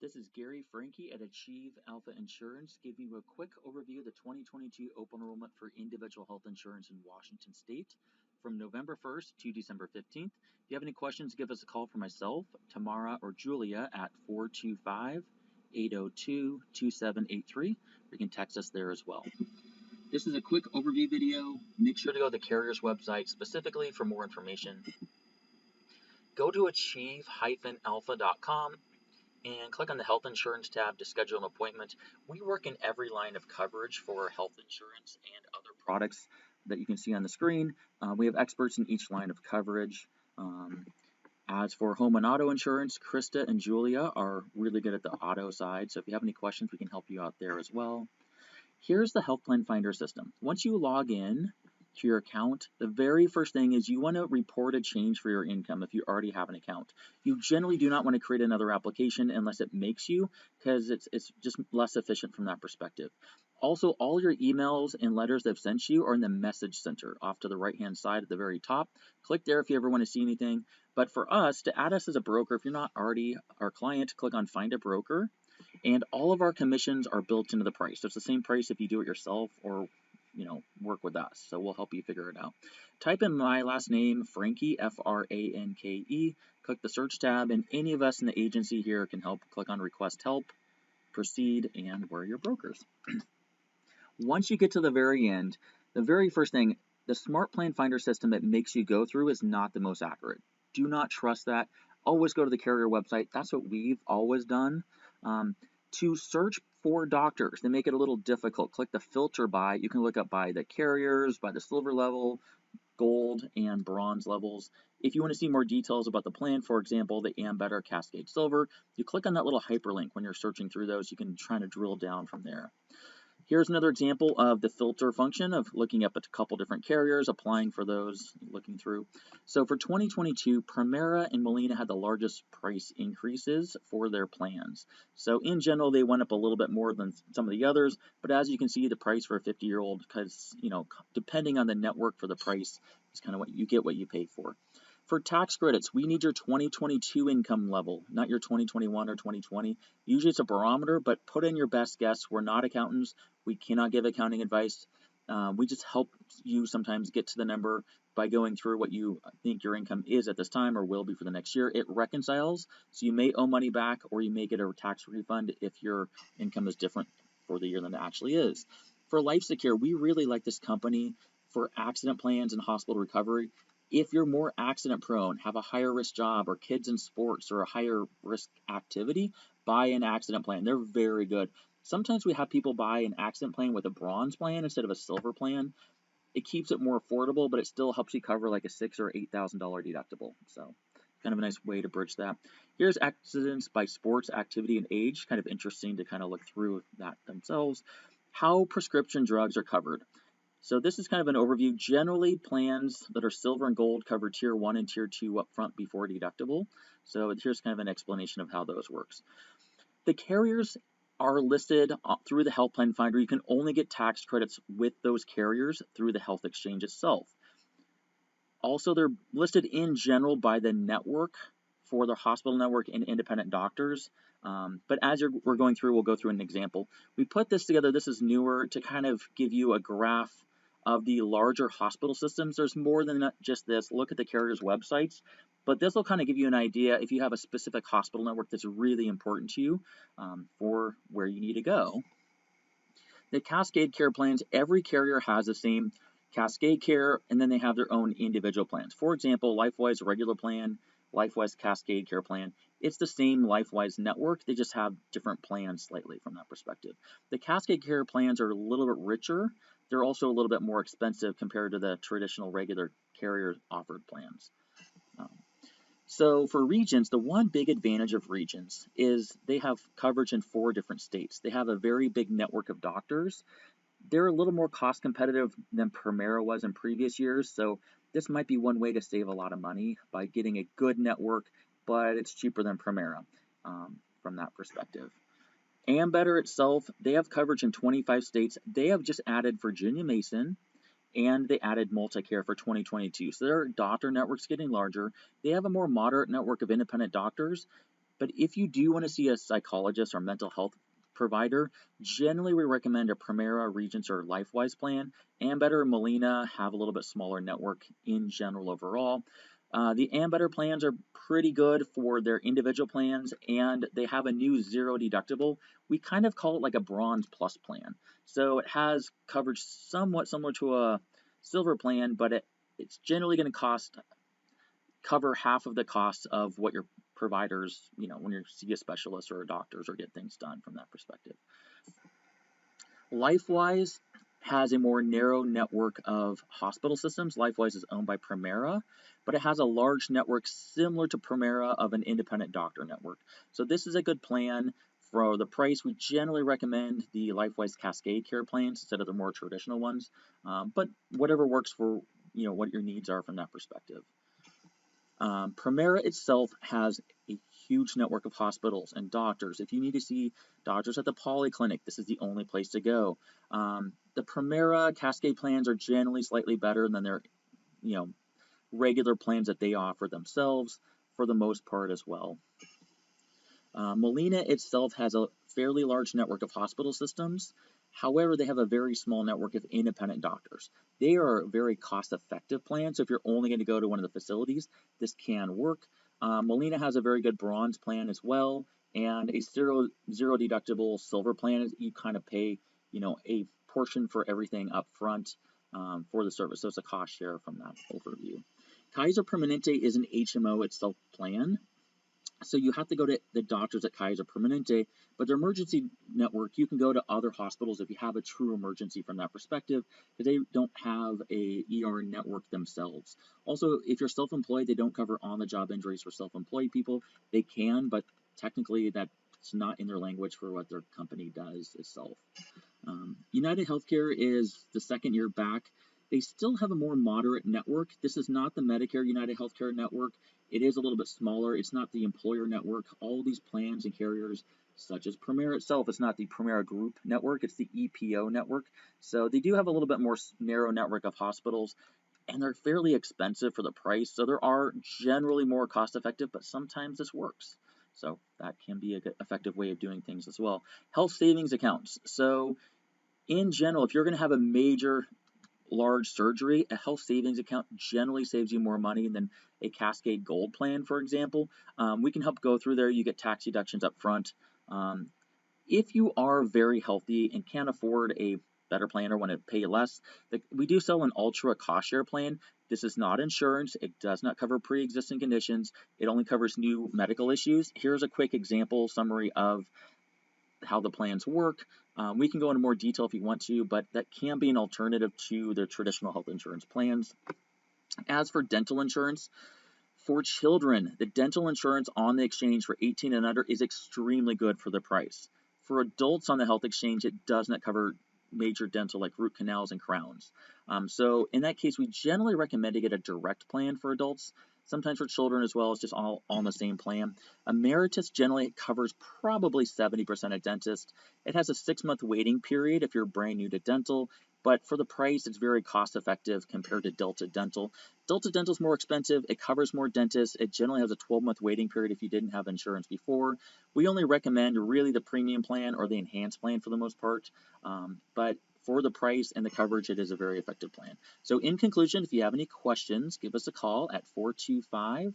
This is Gary Franke at Achieve Alpha Insurance, giving you a quick overview of the 2022 open enrollment for individual health insurance in Washington State from November 1st to December 15th. If you have any questions, give us a call for myself, Tamara, or Julia at 425-802-2783. You can text us there as well. This is a quick overview video. Make sure to go to the carrier's website specifically for more information. Go to achieve-alpha.com and click on the health insurance tab to schedule an appointment. We work in every line of coverage for health insurance and other products that you can see on the screen. We have experts in each line of coverage. As for home and auto insurance, Krista and Julia are really good at the auto side, so if you have any questions, we can help you out there as well. Here's the health plan finder system. Once you log in to your account, the very first thing is you want to report a change for your income if you already have an account. You generally do not want to create another application unless it makes you, because it's just less efficient from that perspective. Also, all your emails and letters they've sent you are in the message center off to the right hand side at the very top. Click there if you ever want to see anything. But for us, to add us as a broker, if you're not already our client, click on find a broker. And all of our commissions are built into the price. So it's the same price if you do it yourself or work with us. So we'll help you figure it out. Type in my last name, Franke, F-R-A-N-K-E. Click the search tab, and any of us in the agency here can help. Click on request help, proceed, and we're your brokers. Once you get to the very end, the very first thing, the smart plan finder system it makes you go through is not the most accurate. Do not trust that. Always go to the carrier website. That's what we've always done. To search for doctors, they make it a little difficult. Click the filter by. You can look up by the carriers, by the silver level, gold, and bronze levels. If you want to see more details about the plan, for example, the Better Cascade Silver, you click on that little hyperlink when you're searching through those. You can try to drill down from there. Here's another example of the filter function of looking up at a couple different carriers, applying for those, looking through. So for 2022, Premera and Molina had the largest price increases for their plans. So in general, they went up a little bit more than some of the others, but as you can see, the price for a 50-year-old, because, depending on the network for the price, is kind of what you pay for. For tax credits, we need your 2022 income level, not your 2021 or 2020. Usually it's a barometer, but put in your best guess. We're not accountants. We cannot give accounting advice. We just help you sometimes get to the number by going through what you think your income is at this time or will be for the next year. It reconciles, so you may owe money back or you may get a tax refund if your income is different for the year than it actually is. For LifeSecure, we really like this company for accident plans and hospital recovery. If you're more accident prone, have a higher risk job or kids in sports or a higher risk activity, buy an accident plan. They're very good. Sometimes we have people buy an accident plan with a bronze plan instead of a silver plan. It keeps it more affordable, but it still helps you cover like a $6,000 or $8,000 deductible. So kind of a nice way to bridge that. Here's accidents by sports, activity, and age. Kind of interesting to kind of look through that themselves. How prescription drugs are covered. So this is kind of an overview. Generally, plans that are silver and gold cover tier 1 and tier 2 up front before deductible. So here's kind of an explanation of how those works. The carriers are listed through the health plan finder. You can only get tax credits with those carriers through the health exchange itself. Also, they're listed in general by the network for the hospital network and independent doctors. But as we're going through, we'll go through an example. We put this together. This is newer to kind of give you a graph of the larger hospital systems. There's more than just this. Look at the carriers' websites. But this will kind of give you an idea if you have a specific hospital network that's really important to you for where you need to go. The Cascade Care plans, every carrier has the same Cascade Care, and then they have their own individual plans. For example, LifeWise regular plan, LifeWise Cascade Care plan. It's the same LifeWise network. They just have different plans slightly from that perspective. The Cascade Care plans are a little bit richer. They're also a little bit more expensive compared to the traditional regular carrier offered plans. So for regions, the one big advantage of regions is they have coverage in 4 different states. They have a very big network of doctors. They're a little more cost competitive than Premera was in previous years, so this might be one way to save a lot of money by getting a good network, but it's cheaper than Premera from that perspective. Better itself, they have coverage in 25 states. They have just added Virginia Mason, and they added Multicare for 2022. So their doctor network's getting larger. They have a more moderate network of independent doctors. But if you do want to see a psychologist or mental health provider, generally we recommend a Premera, Regents, or LifeWise plan. Ambetter and Molina have a little bit smaller network in general overall. The Ambetter plans are pretty good for their individual plans, and they have a new zero deductible. We kind of call it like a Bronze Plus plan. So it has coverage somewhat similar to a Silver plan, but it's generally going to cover half of the cost of what your providers, when you see a specialist or a doctors or get things done from that perspective. LifeWise has a more narrow network of hospital systems. LifeWise is owned by Premera, but it has a large network similar to Premera of an independent doctor network. So this is a good plan. For the price, we generally recommend the LifeWise Cascade care plans instead of the more traditional ones, but whatever works for what your needs are from that perspective. Premera itself has a huge network of hospitals and doctors. If you need to see doctors at the polyclinic, this is the only place to go. The Premera Cascade plans are generally slightly better than their, regular plans that they offer themselves for the most part as well. Molina itself has a fairly large network of hospital systems. However, they have a very small network of independent doctors. They are a very cost-effective plan, so if you're only going to go to one of the facilities, this can work. Molina has a very good bronze plan as well, and a zero deductible silver plan. You kind of pay, a portion for everything up front for the service, so it's a cost share from that overview. Kaiser Permanente is an HMO itself plan. So you have to go to the doctors at Kaiser Permanente, but their emergency network, you can go to other hospitals if you have a true emergency from that perspective, because they don't have a ER network themselves. Also, if you're self-employed, they don't cover on-the-job injuries for self-employed people. They can, but technically that's not in their language for what their company does itself. United Healthcare is the second year back. They still have a more moderate network. This is not the Medicare United Healthcare network. It is a little bit smaller. It's not the employer network. All these plans and carriers, such as Premera itself, it's not the Premera Group network. It's the EPO network. So they do have a little bit more narrow network of hospitals, and they're fairly expensive for the price. So there are generally more cost effective, but sometimes this works. So that can be an effective way of doing things as well. Health savings accounts. So in general, if you're going to have a major large surgery, a health savings account generally saves you more money than a Cascade Gold plan, for example. We can help go through there. You get tax deductions up front. If you are very healthy and can't afford a better plan or want to pay less, we do sell an ultra cost share plan. This is not insurance. It does not cover pre-existing conditions. It only covers new medical issues. Here's a quick example summary of how the plans work. We can go into more detail if you want to, but that can be an alternative to the traditional health insurance plans. As for dental insurance, for children, the dental insurance on the exchange for 18 and under is extremely good for the price. For adults on the health exchange, it does not cover major dental like root canals and crowns. So in that case, we generally recommend to get a direct plan for adults. Sometimes for children as well, it's just all on the same plan. Emeritus generally covers probably 70% of dentists. It has a 6-month waiting period if you're brand new to dental, but for the price, it's very cost effective compared to Delta Dental. Delta Dental is more expensive. It covers more dentists. It generally has a 12-month waiting period if you didn't have insurance before. We only recommend really the premium plan or the enhanced plan for the most part, but for the price and the coverage, it is a very effective plan. So in conclusion, if you have any questions, give us a call at 425-802-2783.